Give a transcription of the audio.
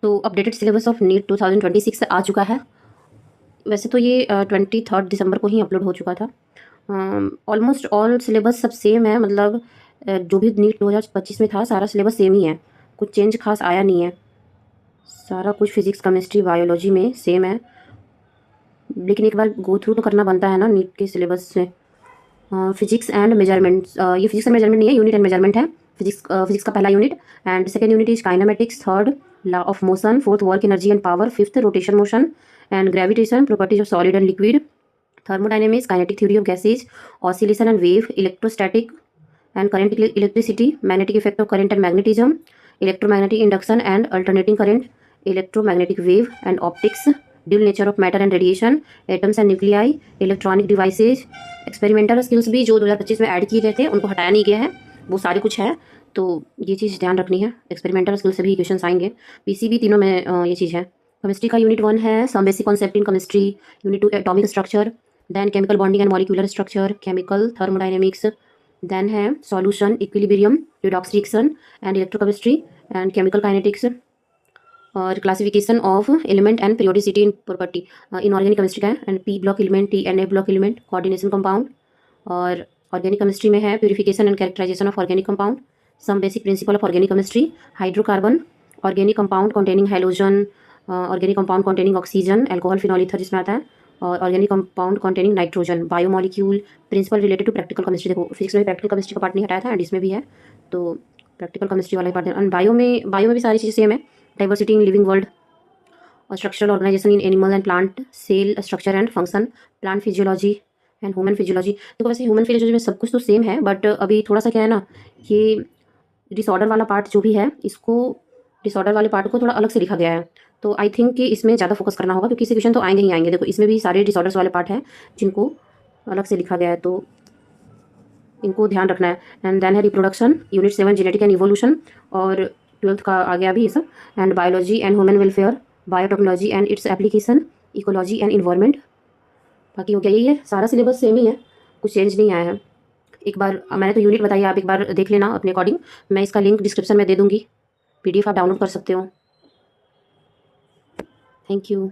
तो updated syllabus of NEET 2026 आ चुका है। वैसे तो ये 23 दिसंबर को ही अपलोड हो चुका था। ऑलमोस्ट ऑल सिलेबस सब सेम है, मतलब जो भी नीट 2025 में था सारा सिलेबस सेम ही है, कुछ चेंज खास आया नहीं है। सारा कुछ फिजिक्स केमिस्ट्री बायोलॉजी में सेम है, लेकिन एक बार गो थ्रू तो करना बनता है ना नीट के सिलेबस से। फिजिक्स एंड मेजरमेंट्स, ये फिजिक्स एंड मेजरमेंट नहीं है, यूनिट एंड मेजरमेंट है। फिजिक्स का पहला unit, and second unit is kinematics, third law of motion, fourth work energy and power, fifth rotation motion and gravitation, properties of solid and liquid, thermodynamics, kinetic theory of gases, oscillation and wave, electrostatic and current, electricity, magnetic effect of current and magnetism, electromagnetic induction and alternating current, electromagnetic wave and optics, dual nature of matter and radiation, atoms and nuclei, electronic devices, experimental skills भी जो 2025 में add किए गए थे उनको हटाया नहीं गया है, वो सारे कुछ है, तो ये चीज़ ध्यान रखनी है। एक्सपेरिमेंटल स्किल्स से भी क्वेश्चन आएंगे, पीसीबी तीनों में ये चीज़ है। केमिस्ट्री का यूनिट 1 है some basic concept in chemistry, unit 2 atomic structure, then chemical bonding and molecular structure, chemical thermodynamics, then है solution, equilibrium, redox reaction and electrochemistry and chemical kinetics, और classification of element and periodicity in property in organic chemistry का है, and P block element, T and A block element, coordination compound, और organic chemistry में है purification and characterisation of organic compound, some basic principle of organic chemistry, hydrocarbon, organic compound containing hydrogen, organic compound containing oxygen, alcohol, phenol, ether जिसमें आता है, और organic compound containing nitrogen, biomolecule, principle related to practical chemistry. देखो physics में practical chemistry का part नहीं हटाया था, एंड इसमें भी है, तो प्रैक्टिकल केमिस्ट्री वाला पार्ट है। एंड बायो में भी सारी चीज़ें सेम है, डाइवर्सिटी इन लिविंग वर्ल्ड, और structural organisation in animal and plant, cell structure and function, plant physiology and human physiology. देखो वैसे ह्यूमन फिजियोलॉजी में सब कुछ तो सेम है, बट अभी थोड़ा सा क्या है ना, ये डिसऑर्डर वाला पार्ट जो भी है, इसको डिसऑर्डर वाले पार्ट को थोड़ा अलग से लिखा गया है, तो आई थिंक कि इसमें ज़्यादा फोकस करना होगा, क्योंकि इसे क्वेश्चन तो आएंगे ही आएंगे। देखो इसमें भी सारे डिसऑर्डर्स वाले पार्ट हैं जिनको अलग से लिखा गया है, तो इनको ध्यान रखना है। एंड देन है reproduction, unit 7 genetic and evolution, और 12th का आ गया अभी ये सब, and biology and human welfare, biotechnology and its application, ecology and environment. बाकी हो गया, यही है, सारा सिलेबस सेम ही है, कुछ चेंज नहीं आया है। एक बार मैंने तो यूनिट बताई, आप एक बार देख लेना अपने अकॉर्डिंग, मैं इसका लिंक डिस्क्रिप्शन में दे दूँगी, पीडीएफ आप डाउनलोड कर सकते हो। Thank you.